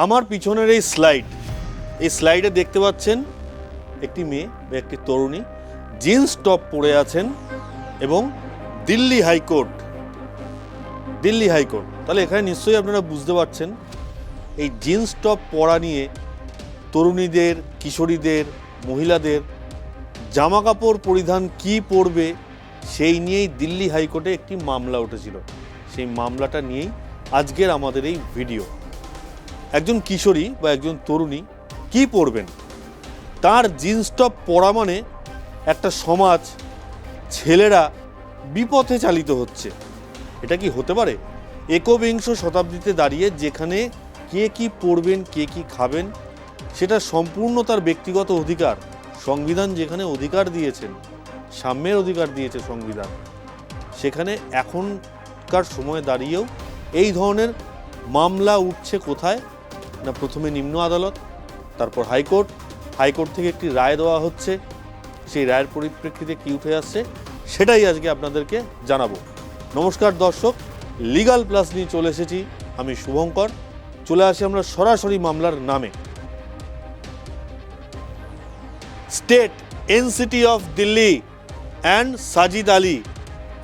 আমার পিছনের এই স্লাইডে দেখতে পাচ্ছেন একটি মেয়ে বা একটি তরুণী জিন্স টপ পরে আছেন এবং দিল্লি হাইকোর্ট তাহলে এখানে নিশ্চয়ই আপনারা বুঝতে পারছেন এই জিন্স টপ পরা নিয়ে তরুণীদের, কিশোরীদের, মহিলাদের জামা কাপড় পরিধান কি পরবে সেই নিয়েই দিল্লি হাইকোর্টে একটি মামলা উঠেছিল। সেই মামলাটা নিয়েই আজকের আমাদের এই ভিডিও। একজন কিশোরী বা একজন তরুণী কি পরবেন, তার জিন্স টপ পরা মানে একটা সমাজ, ছেলেরা বিপথে চালিত হচ্ছে। এটা কি হতে পারে? একবিংশ শতাব্দীতে দাঁড়িয়ে যেখানে কে কি পরবেন, কে কি খাবেন সেটা সম্পূর্ণ তার ব্যক্তিগত অধিকার। সংবিধান যেখানে অধিকার দিয়েছেন, সাম্যের অধিকার দিয়েছে সংবিধান, সেখানে এখনকার সময় দাঁড়িয়েও এই ধরনের মামলা উঠছে কোথায় না, প্রথমে নিম্ন আদালত, তারপর হাইকোর্ট থেকে একটি রায় দেওয়া হচ্ছে। সেই রায়ের পরিপ্রেক্ষিতে কী উঠে আসছে সেটাই আজকে আপনাদেরকে জানাবো। নমস্কার দর্শক, লিগাল প্লাস নিয়ে চলে এসেছি আমি শুভঙ্কর। চলে আসি আমরা সরাসরি মামলার নামে। State NCT of Delhi and Sajid Ali,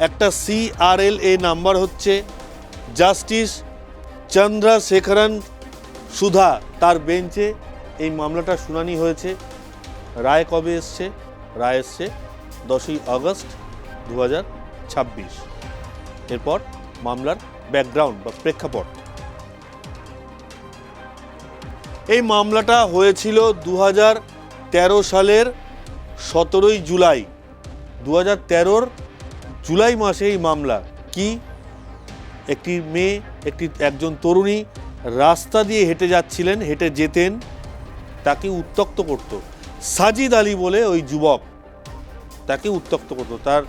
একটা CRLA নাম্বার হচ্ছে জাস্টিস চন্দ্রশেখরন সুধা, তার বেঞ্চে এই মামলাটা শুনানি হয়েছে। রায় কবে এসছে? রায় এসছে 10ই আগস্ট 2026। এরপর মামলার ব্যাকগ্রাউন্ড বা প্রেক্ষাপট। এই মামলাটা হয়েছিল 2013 সালের 17ই জুলাই। 2013 জুলাই মাসে এই মামলা। কি, একটি মেয়ে, একজন তরুণী রাস্তা দিয়ে হেঁটে যেতেন, তাকে উত্ত্যক্ত করত সাজিদ আলী বলে ওই যুবক, তাকে উত্ত্যক্ত করত। তার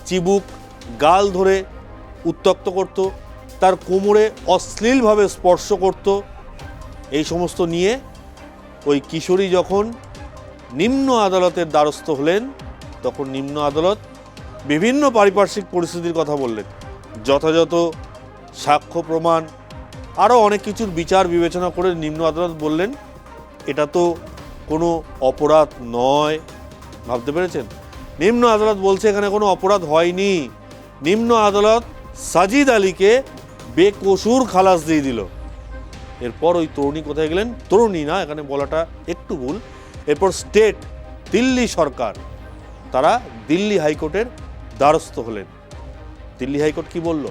চিবুক, গাল ধরে উত্ত্যক্ত করত, তার কোমরে অশ্লীলভাবে স্পর্শ করত। এই সমস্ত নিয়ে ওই কিশোরী যখন নিম্ন আদালতের দ্বারস্থ হলেন, তখন নিম্ন আদালত বিভিন্ন পারিপার্শ্বিক পরিস্থিতির কথা বললেন, যথাযথ সাক্ষ্য প্রমাণ আরও অনেক কিছুর বিচার বিবেচনা করে নিম্ন আদালত বললেন এটা তো কোনো অপরাধ নয়। ভাবতে পেরেছেন? নিম্ন আদালত বলছে এখানে কোনো অপরাধ হয়নি। নিম্ন আদালত সাজিদ আলীকে বেকসুর খালাস দিয়ে দিল। এরপর ওই তরুণী কোথায় গেলেন? তরুণী না, এখানে বলাটা একটু ভুল। এরপর স্টেট দিল্লি সরকার, তারা দিল্লি হাইকোর্টের দ্বারস্থ হলেন। দিল্লি হাইকোর্ট কি বলল?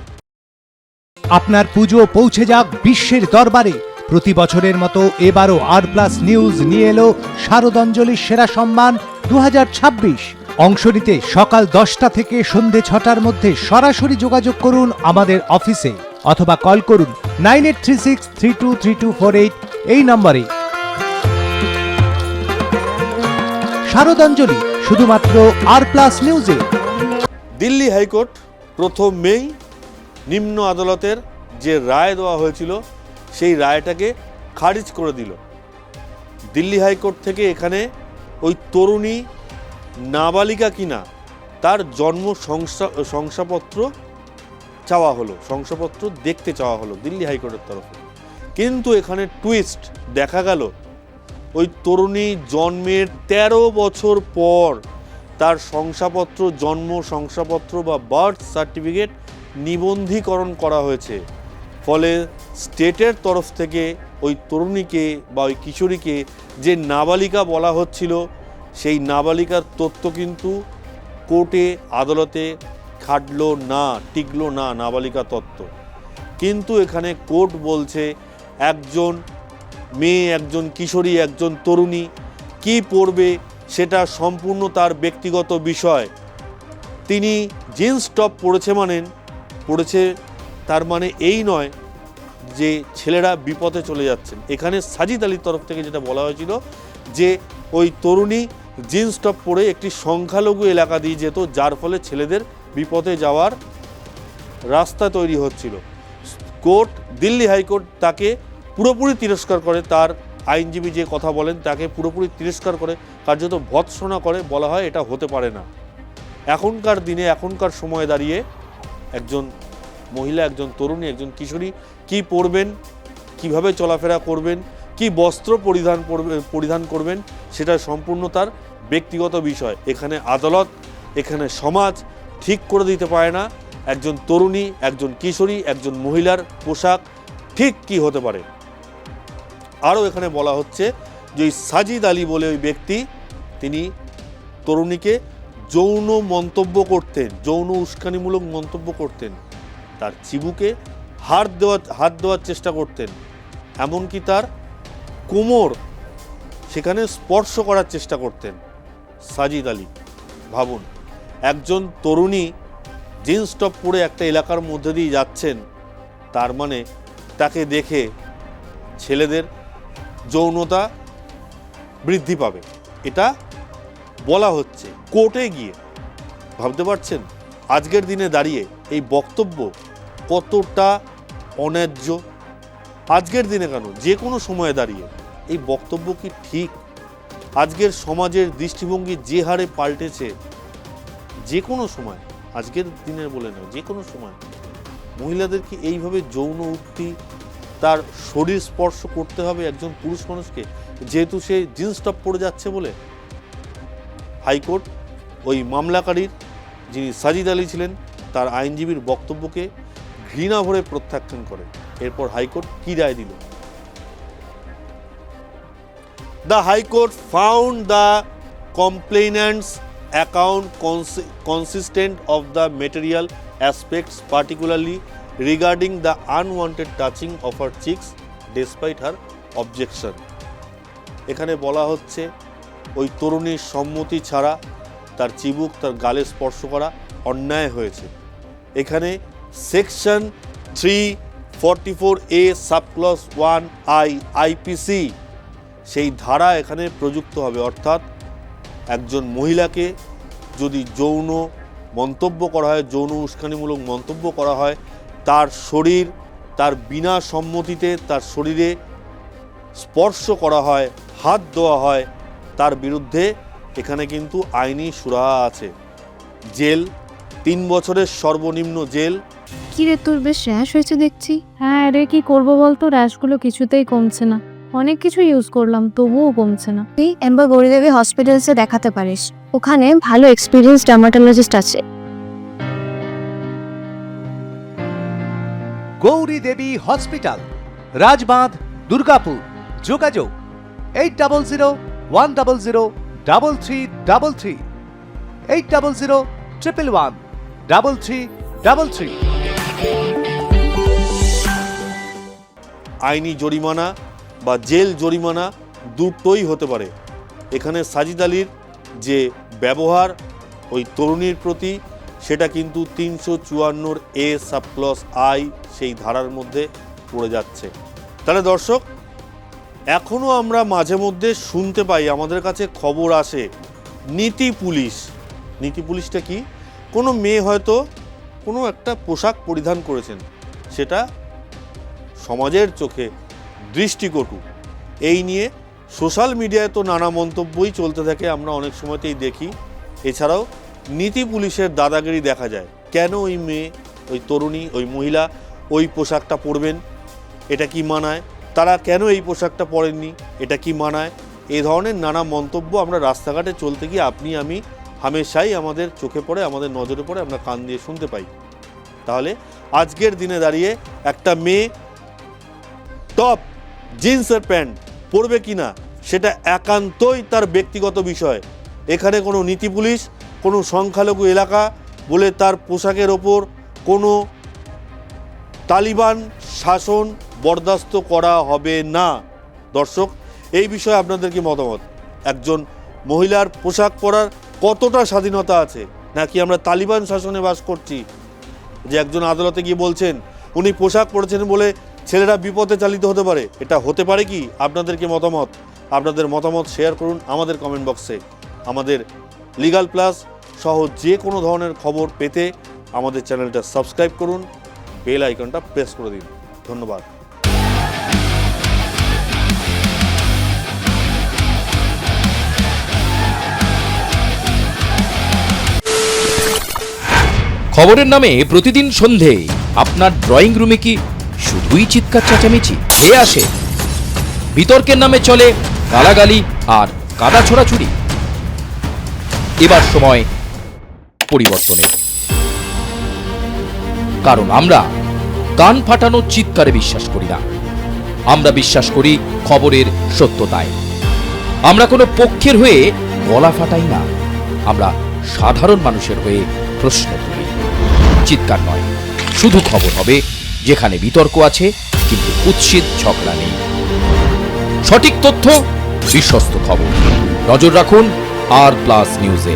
আপনার পুজো পৌঁছে যাক বিশ্বের দরবারে। প্রতি বছরের মতো এবারও R+ নিউজ নিয়ে এলো শারদাঞ্জলির সেরা সম্মান 2026। অংশ নিতে সকাল 10টা থেকে সন্ধে 6টার মধ্যে সরাসরি যোগাযোগ করুন আমাদের অফিসে অথবা কল করুন 9836323248 এই নম্বরে। শারদাঞ্জলি শুধুমাত্র R+ নিউজে। দিল্লি হাইকোর্ট 1 মেই নিম্ন আদালতের যে রায় দেওয়া হয়েছিল সেই রায়টাকে খারিজ করে দিল। দিল্লি হাইকোর্ট থেকে এখানে ওই তরুণী নাবালিকা কিনা তার জন্ম শংসাপত্র চাওয়া হলো, শংসাপত্র দেখতে চাওয়া হলো দিল্লি হাইকোর্টের তরফে। কিন্তু এখানে টুইস্ট দেখা গেল, ওই তরুণী জন্মের 13 বছর পর তার শংসাপত্র, জন্ম শংসাপত্র বা বার্থ সার্টিফিকেট নিবন্ধীকরণ করা হয়েছে। ফলে স্টেটের তরফ থেকে ওই তরুণীকে বা ওই কিশোরীকে যে নাবালিকা বলা হচ্ছিল, সেই নাবালিকার তথ্য কিন্তু কোর্টে আদালতে খাটলো না, টিকলো না নাবালিকা তথ্য। কিন্তু এখানে কোর্ট বলছে একজন মেয়ে, একজন কিশোরী, একজন তরুণী কি পরবে সেটা সম্পূর্ণ তার ব্যক্তিগত বিষয়। তিনি জিন্স টপ পড়েছে তার মানে এই নয় যে ছেলেরা বিপথে চলে যাচ্ছেন। এখানে সাজিদ আলীর তরফ থেকে যেটা বলা হয়েছিল যে ওই তরুণী জিন্স টপ পরে একটি সংখ্যালঘু এলাকা দিয়ে যেত, যার ফলে ছেলেদের বিপথে যাওয়ার রাস্তা তৈরি হচ্ছিল। দিল্লি হাইকোর্ট তাকে পুরোপুরি তিরস্কার করে, তার আইনজীবী যে কথা বলেন তাকে পুরোপুরি তিরস্কার করে, কার্যত ভৎসনা করে। বলা হয় এটা হতে পারে না। এখনকার দিনে, এখনকার সময়ে দাঁড়িয়ে একজন মহিলা, একজন তরুণী, একজন কিশোরী কি পরবেন কিভাবে চলাফেরা করবেন, কি বস্ত্র পরিধান করবেন, সেটা সম্পূর্ণ তার ব্যক্তিগত বিষয়। এখানে আদালত, এখানে সমাজ ঠিক করে দিতে পারে না একজন তরুণী, একজন কিশোরী, একজন মহিলার পোশাক ঠিক কি হতে পারে। আরও এখানে বলা হচ্ছে যে ওই সাজিদ আলী বলে ওই ব্যক্তি, তিনি তরুণীকে যৌন মন্তব্য করতেন, যৌন উস্কানিমূলক মন্তব্য করতেন, তার চিবুকে হাত দেওয়ার চেষ্টা করতেন, এমনকি তার কোমর সেখানে স্পর্শ করার চেষ্টা করতেন সাজিদ আলী। ভাবুন, একজন তরুণী জিন্স টপ পরে একটা এলাকার মধ্যে দিয়ে যাচ্ছেন, তার মানে তাকে দেখে ছেলেদের যৌনতা বৃদ্ধি পাবে, এটা বলা হচ্ছে কোর্টে গিয়ে। ভাবতে পারছেন আজকের দিনে দাঁড়িয়ে এই বক্তব্য কতটা অন্যায্য? আজকের দিনে কেন, যে কোনো সময়ে দাঁড়িয়ে এই বক্তব্য কি ঠিক? আজকের সমাজের দৃষ্টিভঙ্গি যে হারে পাল্টেছে, যে কোনো সময়, আজকের দিনের বলে নয়, যে কোনো সময় মহিলাদেরকে এইভাবে যৌন উক্তি, তার শরীর স্পর্শ করতে হবে একজন পুরুষ মানুষকে, যেহেতু সে জিন্স টপ পরে যাচ্ছে বলে। হাইকোর্ট ওই মামলাকারীর, যিনি সাজিদ আলী ছিলেন, তার আইনজীবীর বক্তব্যকে ঘৃণা ভরে প্রত্যাখ্যান করে। এরপর হাইকোর্ট কি রায় দিল? The High Court found the complainant's account consistent of the material aspects, particularly regarding the unwanted touching of her cheeks despite her objection. এখানে বলা হচ্ছে ওই তরুণীর সম্মতি ছাড়া তার চিবুক, তার গালে স্পর্শ করা অন্যায় হয়েছে। এখানে section 344A subclause 1I IPC সেই ধারা এখানে প্রযুক্ত হবে। অর্থাৎ একজন মহিলাকে যদি যৌন মন্তব্য করা হয়, যৌন উস্কানিমূলক মন্তব্য করা হয়, তার শরীর, তার বিনা সম্মতিতে তার শরীরে স্পর্শ করা হয়, হাত দেওয়া হয়, তার বিরুদ্ধে এখানে কিন্তু আইনি সুরাহা আছে। জেল 3 বছরের সর্বনিম্ন জেল। কি রে, তোর বেশ র্যাশ হয়েছে দেখছি। হ্যাঁ রে, কি করবো বলতো, র্যাশগুলো কিছুতেই কমছে না। অনেক কিছু ইউজ করলাম তবুও কমছে না। তুই এম্বার গৌরীদেবী হসপিটালসে দেখাতে পারিস, ওখানে ভালো এক্সপিরিয়েন্স ডার্মাটোলজিস্ট আছে। গৌরী দেবী হসপিটাল, রাজবাঁধ, দুর্গাপুর। যোগাযোগ 8001003333, 8001113333। আইনি জরিমানা বা জেল জরিমানা দুটোই হতে পারে। এখানে সাজিদ আলীর যে ব্যবহার ওই তরুণীর প্রতি, সেটা কিন্তু 354A সাবক্লজ I সেই ধারার মধ্যে পড়ে যাচ্ছে। তাহলে দর্শক, এখনও আমরা মাঝে মধ্যে শুনতে পাই, আমাদের কাছে খবর আসে, নীতি পুলিশ। নীতি পুলিশটা কি? কোনো মেয়ে হয়তো কোনো একটা পোশাক পরিধান করেছেন, সেটা সমাজের চোখে দৃষ্টিকটু, এই নিয়ে সোশ্যাল মিডিয়ায় তো নানা মন্তব্যই চলতে থাকে, আমরা অনেক সময়তেই দেখি। এছাড়াও নীতি পুলিশের দাদাগিরি দেখা যায়। কেন ওই মেয়ে, ওই তরুণী, ওই মহিলা ওই পোশাকটা পরবেন, এটা কি মানায়? তারা কেন এই পোশাকটা পরেননি, এটা কি মানায়? এই ধরনের নানা মন্তব্য আমরা রাস্তাঘাটে চলতে গিয়ে আপনি আমি হামেশাই আমাদের চোখে পড়ে, আমাদের নজরে পড়ে, আমরা কান দিয়ে শুনতে পাই। তাহলে আজকের দিনে দাঁড়িয়ে একটা মেয়ে টপ, জিন্সের প্যান্ট পরবে কিনা সেটা একান্তই তার ব্যক্তিগত বিষয়। এখানে কোনো নীতি পুলিশ, কোনো সংখ্যালঘু এলাকা বলে তার পোশাকের ওপর কোনো তালিবান শাসন বরদাস্ত করা হবে না। দর্শক, এই বিষয়ে আপনাদের কি মতামত? একজন মহিলার পোশাক পরার কতটা স্বাধীনতা আছে, নাকি আমরা তালিবান শাসনে বাস করছি? যে একজন আদালতে গিয়ে বলছেন উনি পোশাক পরেছেন বলে ছেলেরা বিপদে চালিত হতে পারে, এটা হতে পারে কি? আপনাদের কি মতামত? আপনাদের মতামত শেয়ার করুন আমাদের কমেন্ট বক্সে। আমাদের লিগাল প্লাস সহ যে কোনো ধরনের খবর পেতে আমাদের চ্যানেলটা সাবস্ক্রাইব করুন, বেল আইকনটা প্রেস করে দিন। ধন্যবাদ। খবরের নামে প্রতিদিন সন্ধে আপনার ড্রয়িং রুমে কি শুধুই চিৎকার চেঁচামেচি খেয়ে আসে? বিতর্কের নামে চলে গালাগালি আর কাদা ছোড়াছুড়ি। এবার সময় পরিবর্তনের, কারণ আমরা কান ফাটানো চিৎকারে বিশ্বাস করি না। আমরা বিশ্বাস করি খবরের সত্যতায়। আমরা কোনো পক্ষের হয়ে গলা ফাটাই না, আমরা সাধারণ মানুষের হয়ে প্রশ্ন তুলি। চিৎকার নয়, শুধু খবর হবে যেখানে বিতর্ক আছে কিন্তু কুৎসিত ঝগড়া নেই। সঠিক তথ্য, বিশ্বস্ত খবর। নজর রাখুন আর প্লাস নিউজে।